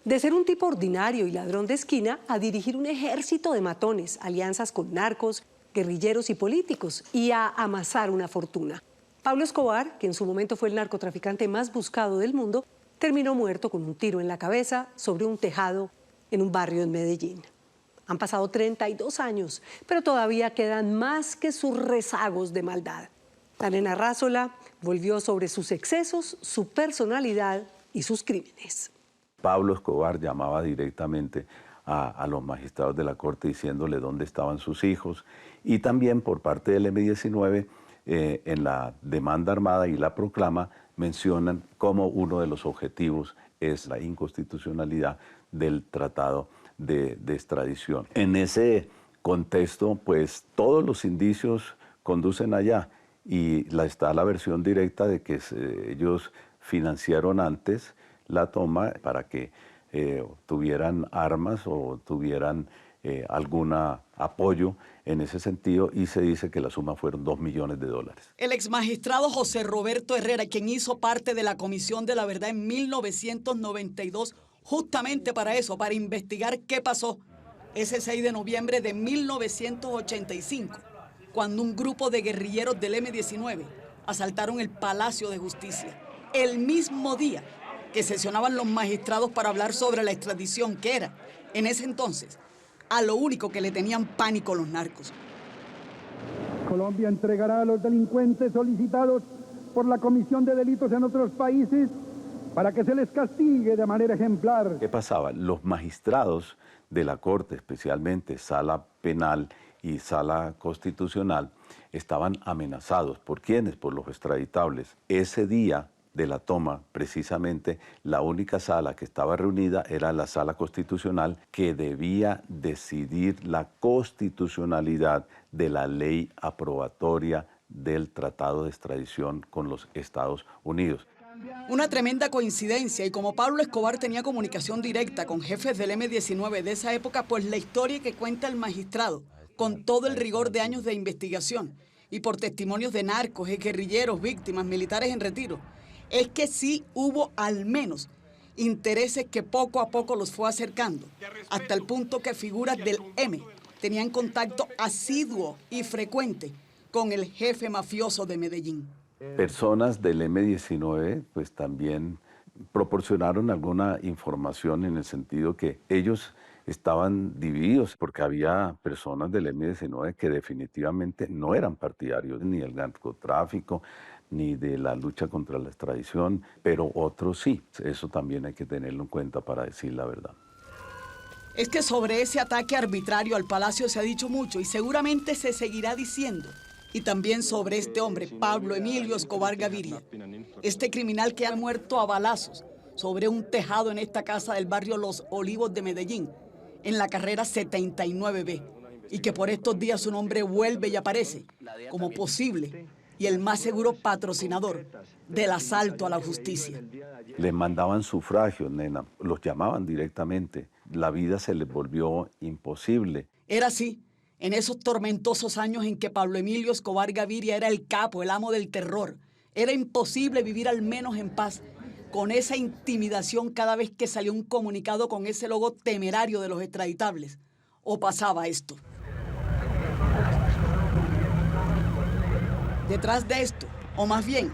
De ser un tipo ordinario y ladrón de esquina a dirigir un ejército de matones, alianzas con narcos, guerrilleros y políticos y a amasar una fortuna. Pablo Escobar, que en su momento fue el narcotraficante más buscado del mundo, terminó muerto con un tiro en la cabeza sobre un tejado en un barrio en Medellín. Han pasado 32 años, pero todavía quedan más que sus rezagos de maldad. La nena Arrázola volvió sobre sus excesos, su personalidad y sus crímenes. Pablo Escobar llamaba directamente a los magistrados de la corte diciéndole dónde estaban sus hijos, y también por parte del M-19 en la demanda armada y la proclama mencionan como uno de los objetivos es la inconstitucionalidad del tratado de extradición. En ese contexto, pues todos los indicios conducen allá, y está la versión directa de que ellos financiaron antes la toma para que tuvieran armas o tuvieran algún apoyo en ese sentido, y se dice que la suma fueron $2 millones. El exmagistrado José Roberto Herrera, quien hizo parte de la Comisión de la Verdad en 1992, justamente para eso, para investigar qué pasó ese 6 de noviembre de 1985, cuando un grupo de guerrilleros del M-19 asaltaron el Palacio de Justicia, el mismo día que sesionaban los magistrados para hablar sobre la extradición, que era, en ese entonces, a lo único que le tenían pánico los narcos. Colombia entregará a los delincuentes solicitados por la comisión de delitos en otros países para que se les castigue de manera ejemplar. ¿Qué pasaba? Los magistrados de la Corte, especialmente Sala Penal y Sala Constitucional, estaban amenazados. ¿Por quiénes? Por los extraditables. Ese día de la toma, precisamente, la única sala que estaba reunida era la Sala Constitucional, que debía decidir la constitucionalidad de la ley aprobatoria del Tratado de Extradición con los Estados Unidos. Una tremenda coincidencia, y como Pablo Escobar tenía comunicación directa con jefes del M-19 de esa época, pues la historia que cuenta el magistrado, con todo el rigor de años de investigación y por testimonios de narcos, guerrilleros, víctimas, militares en retiro, es que sí hubo al menos intereses que poco a poco los fue acercando, hasta el punto que figuras del M tenían contacto asiduo y frecuente con el jefe mafioso de Medellín. Personas del M-19 pues también proporcionaron alguna información en el sentido que ellos estaban divididos, porque había personas del M-19 que definitivamente no eran partidarios ni del narcotráfico ni de la lucha contra la extradición, pero otros sí. Eso también hay que tenerlo en cuenta para decir la verdad. Es que sobre ese ataque arbitrario al Palacio se ha dicho mucho y seguramente se seguirá diciendo. Y también sobre este hombre, Pablo Emilio Escobar Gaviria, este criminal que ha muerto a balazos sobre un tejado en esta casa del barrio Los Olivos de Medellín, en la carrera 79B, y que por estos días su nombre vuelve y aparece como posible y el más seguro patrocinador del asalto a la justicia. Les mandaban sufragios, nena, los llamaban directamente. La vida se les volvió imposible. Era así, en esos tormentosos años en que Pablo Emilio Escobar Gaviria era el capo, el amo del terror. Era imposible vivir al menos en paz, con esa intimidación cada vez que salió un comunicado con ese logo temerario de los extraditables. O pasaba esto. Detrás de esto, o más bien,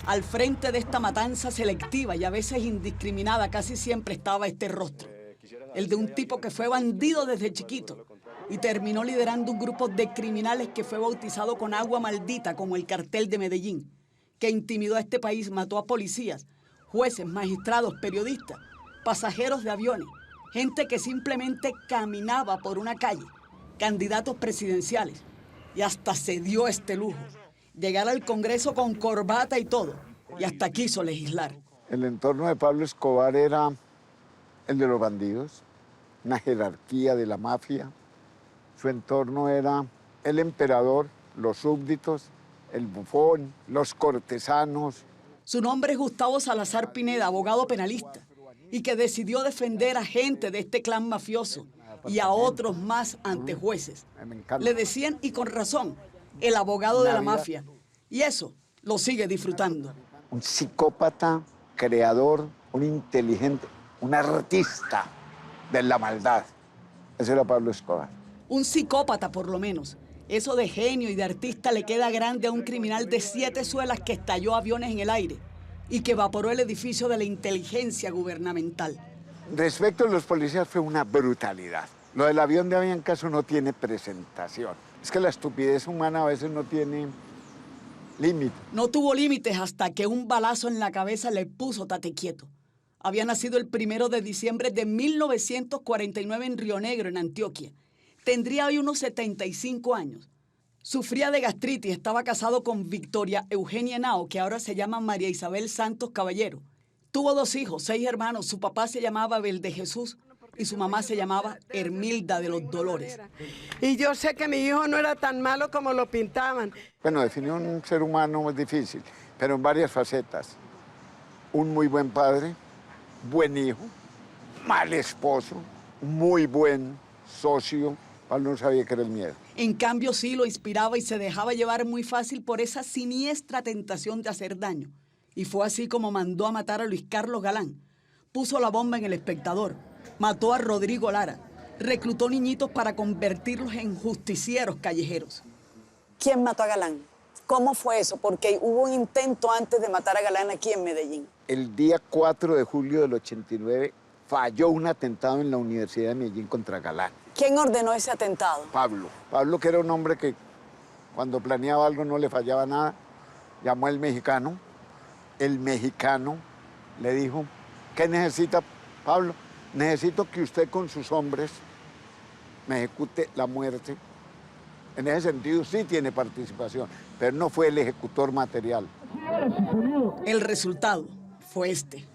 al frente de esta matanza selectiva y a veces indiscriminada, casi siempre estaba este rostro. El de un tipo que fue bandido desde chiquito y terminó liderando un grupo de criminales que fue bautizado con agua maldita como el Cartel de Medellín, que intimidó a este país, mató a policías, jueces, magistrados, periodistas, pasajeros de aviones, gente que simplemente caminaba por una calle, candidatos presidenciales, y hasta se dio este lujo, llegar al Congreso con corbata y todo, y hasta quiso legislar. El entorno de Pablo Escobar era el de los bandidos, una jerarquía de la mafia. Su entorno era el emperador, los súbditos, el bufón, los cortesanos. Su nombre es Gustavo Salazar Pineda, abogado penalista, y que decidió defender a gente de este clan mafioso y a otros más ante jueces. Le decían, y con razón, el abogado de la mafia, y eso lo sigue disfrutando. Un psicópata, creador, un inteligente, un artista de la maldad. Ese era Pablo Escobar. Un psicópata, por lo menos. Eso de genio y de artista le queda grande a un criminal de 7 suelas que estalló aviones en el aire y que evaporó el edificio de la inteligencia gubernamental. Respecto a los policías fue una brutalidad. Lo del avión de Aviancaso no tiene presentación. Es que la estupidez humana a veces no tiene límite. No tuvo límites hasta que un balazo en la cabeza le puso tate quieto. Había nacido el 1 de diciembre de 1949 en Río Negro, en Antioquia. Tendría hoy unos 75 años. Sufría de gastritis, estaba casado con Victoria Eugenia Henao, que ahora se llama María Isabel Santos Caballero. Tuvo 2 hijos, 6 hermanos. Su papá se llamaba Abel de Jesús y su mamá se llamaba Hermilda de los Dolores. Y yo sé que mi hijo no era tan malo como lo pintaban. Bueno, definir un ser humano es difícil, pero en varias facetas. Un muy buen padre, buen hijo, mal esposo, muy buen socio. Pablo no sabía qué era el miedo. En cambio, sí lo inspiraba y se dejaba llevar muy fácil por esa siniestra tentación de hacer daño. Y fue así como mandó a matar a Luis Carlos Galán. Puso la bomba en El Espectador. Mató a Rodrigo Lara. Reclutó niñitos para convertirlos en justicieros callejeros. ¿Quién mató a Galán? ¿Cómo fue eso? Porque hubo un intento antes de matar a Galán aquí en Medellín. El día 4 de julio del 89 falló un atentado en la Universidad de Medellín contra Galán. ¿Quién ordenó ese atentado? Pablo. Pablo, que era un hombre que cuando planeaba algo no le fallaba nada, llamó al mexicano. El mexicano le dijo, ¿qué necesita, Pablo? Necesito que usted con sus hombres me ejecute la muerte. En ese sentido sí tiene participación, pero no fue el ejecutor material. El resultado fue este.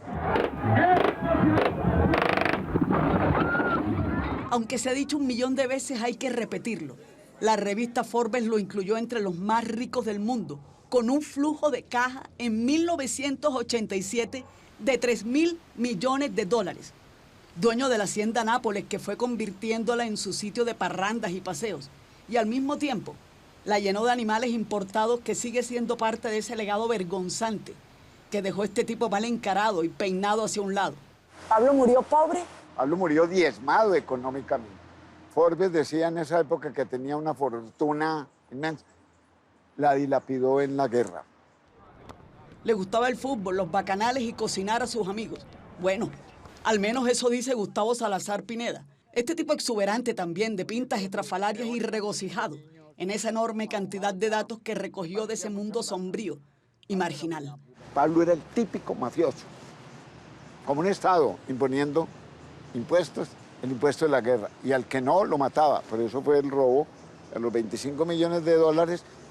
Aunque se ha dicho 1.000.000 de veces, hay que repetirlo. La revista Forbes lo incluyó entre los más ricos del mundo, con un flujo de caja en 1987 de $3.000 millones. Dueño de la hacienda Nápoles, que fue convirtiéndola en su sitio de parrandas y paseos. Y al mismo tiempo, la llenó de animales importados, que sigue siendo parte de ese legado vergonzante que dejó este tipo mal encarado y peinado hacia un lado. ¿Pablo murió pobre? Pablo murió diezmado económicamente. Forbes decía en esa época que tenía una fortuna inmensa. La dilapidó en la guerra. Le gustaba el fútbol, los bacanales y cocinar a sus amigos. Bueno, al menos eso dice Gustavo Salazar Pineda. Este tipo exuberante también, de pintas estrafalarias y regocijado en esa enorme cantidad de datos que recogió de ese mundo sombrío y marginal. Pablo era el típico mafioso. Como un Estado imponiendo impuestos, el impuesto de la guerra. Y al que no, lo mataba. Por eso fue el robo de los $25 millones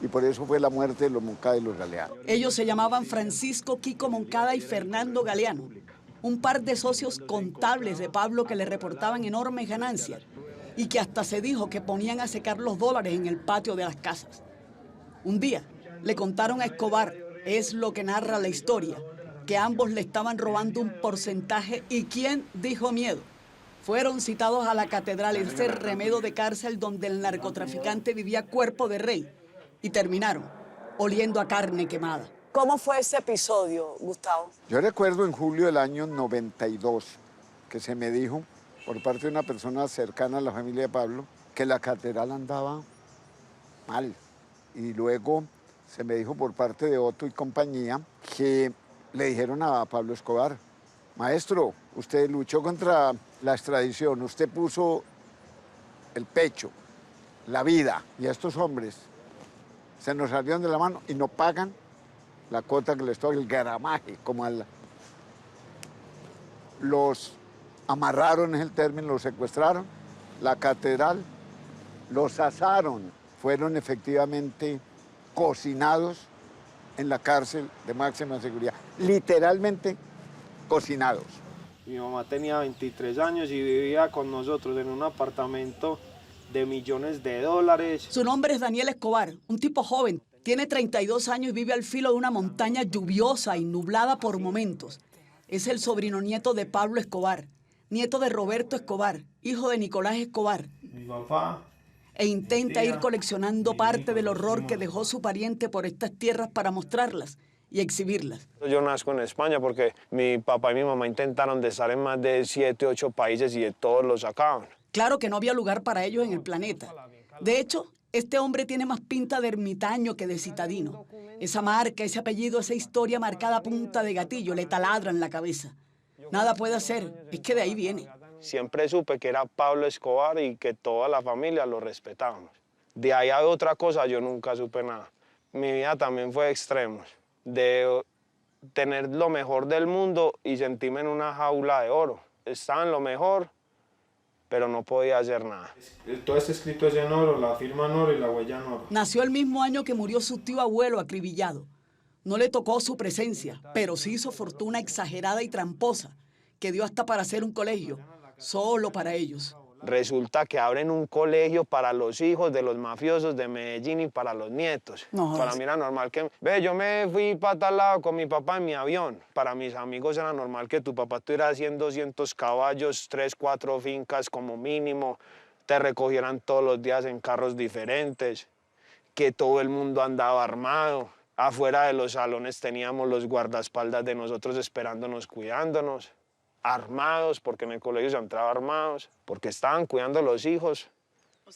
y por eso fue la muerte de los Moncada y los Galeano. Ellos se llamaban Francisco Quico Moncada y Fernando Galeano, un par de socios contables de Pablo que le reportaban enormes ganancias y que hasta se dijo que ponían a secar los dólares en el patio de las casas. Un día le contaron a Escobar, es lo que narra la historia, que ambos le estaban robando un porcentaje y ¿quién dijo miedo? Fueron citados a la catedral, ese remedo de cárcel donde el narcotraficante vivía cuerpo de rey, y terminaron oliendo a carne quemada. ¿Cómo fue ese episodio, Gustavo? Yo recuerdo en julio del año 92 que se me dijo por parte de una persona cercana a la familia de Pablo que la catedral andaba mal. Y luego se me dijo por parte de Otto y compañía que le dijeron a Pablo Escobar, maestro, usted luchó contra la extradición, usted puso el pecho, la vida, y a estos hombres se nos salieron de la mano y no pagan la cuota que les toca, el gramaje, como los amarraron, es el término, los secuestraron, la catedral, los asaron, fueron efectivamente cocinados en la cárcel de máxima seguridad, literalmente cocinados. Mi mamá tenía 23 años y vivía con nosotros en un apartamento de $millones. Su nombre es Daniel Escobar, un tipo joven. Tiene 32 años y vive al filo de una montaña lluviosa y nublada por momentos. Es el sobrino nieto de Pablo Escobar, nieto de Roberto Escobar, hijo de Nicolás Escobar. Mi papá. E intenta ir coleccionando parte del horror que dejó su pariente por estas tierras para mostrarlas y exhibirlas. Yo nazco en España porque mi papá y mi mamá intentaron de estar en más de 7, 8 países y de todos los sacaban. Claro que no había lugar para ellos en el planeta. De hecho, este hombre tiene más pinta de ermitaño que de citadino. Esa marca, ese apellido, esa historia marcada a punta de gatillo le taladra en la cabeza. Nada puede hacer, es que de ahí viene. Siempre supe que era Pablo Escobar y que toda la familia lo respetábamos. De ahí a otra cosa yo nunca supe nada. Mi vida también fue de extremos, de tener lo mejor del mundo y sentirme en una jaula de oro. Estaba en lo mejor, pero no podía hacer nada. Todo este escrito es en oro, la firma en oro y la huella en oro. Nació el mismo año que murió su tío abuelo acribillado. No le tocó su presencia, pero sí hizo fortuna exagerada y tramposa, que dio hasta para hacer un colegio, solo para ellos. Resulta que abren un colegio para los hijos de los mafiosos de Medellín y para los nietos. No, para mí era normal que... Yo me fui para tal lado con mi papá en mi avión. Para mis amigos era normal que tu papá tuviera 100, 200 caballos, 3, 4 fincas como mínimo, te recogieran todos los días en carros diferentes, que todo el mundo andaba armado. Afuera de los salones teníamos los guardaespaldas de nosotros esperándonos, cuidándonos. Armados, porque en el colegio se entraba armados, porque estaban cuidando a los hijos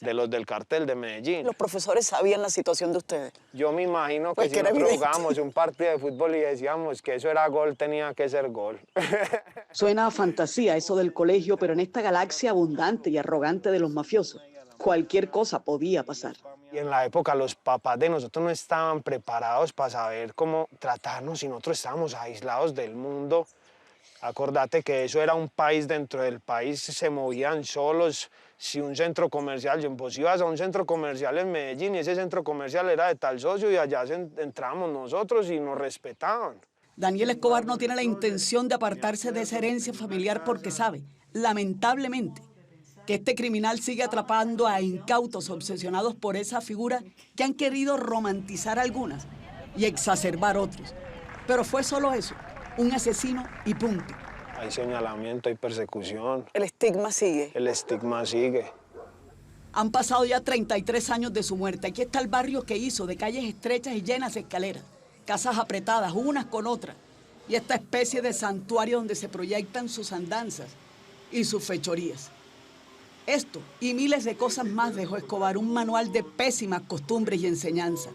de los del cartel de Medellín. ¿Los profesores sabían la situación de ustedes? Yo me imagino que Pues si que era nosotros evidente. jugábamos un partido de fútbol y decíamos que eso era gol, tenía que ser gol. Suena a fantasía eso del colegio, pero en esta galaxia abundante y arrogante de los mafiosos, cualquier cosa podía pasar. Y en la época los papás de nosotros no estaban preparados para saber cómo tratarnos y nosotros estábamos aislados del mundo. Acordate que eso era un país dentro del país, se movían solos. Si un centro comercial, vos ibas a un centro comercial en Medellín y ese centro comercial era de tal socio y allá entrábamos nosotros y nos respetaban. Daniel Escobar no tiene la intención de apartarse de esa herencia familiar porque sabe, lamentablemente, que este criminal sigue atrapando a incautos obsesionados por esa figura que han querido romantizar algunas y exacerbar otros. Pero fue solo eso, un asesino y punto. Hay señalamiento, hay persecución. El estigma sigue. El estigma sigue. Han pasado ya 33 años de su muerte. Aquí está el barrio que hizo, de calles estrechas y llenas de escaleras, casas apretadas, unas con otras, y esta especie de santuario donde se proyectan sus andanzas y sus fechorías. Esto y miles de cosas más dejó Escobar, un manual de pésimas costumbres y enseñanzas.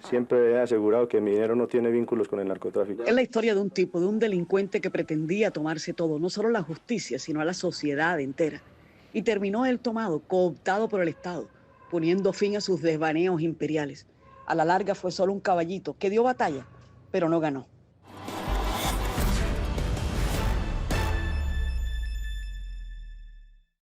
Siempre he asegurado que mi dinero no tiene vínculos con el narcotráfico. Es la historia de un tipo, de un delincuente que pretendía tomarse todo, no solo la justicia, sino a la sociedad entera. Y terminó él tomado, cooptado por el Estado, poniendo fin a sus desvaneos imperiales. A la larga fue solo un caballito que dio batalla, pero no ganó.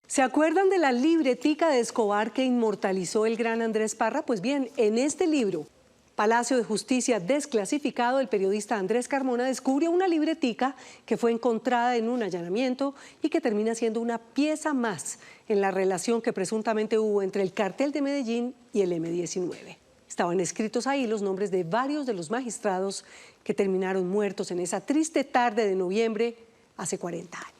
¿Se acuerdan de la libretica de Escobar que inmortalizó el gran Andrés Parra? Pues bien, en este libro, Palacio de Justicia desclasificado, el periodista Andrés Carmona descubre una libretica que fue encontrada en un allanamiento y que termina siendo una pieza más en la relación que presuntamente hubo entre el cartel de Medellín y el M-19. Estaban escritos ahí los nombres de varios de los magistrados que terminaron muertos en esa triste tarde de noviembre hace 40 años.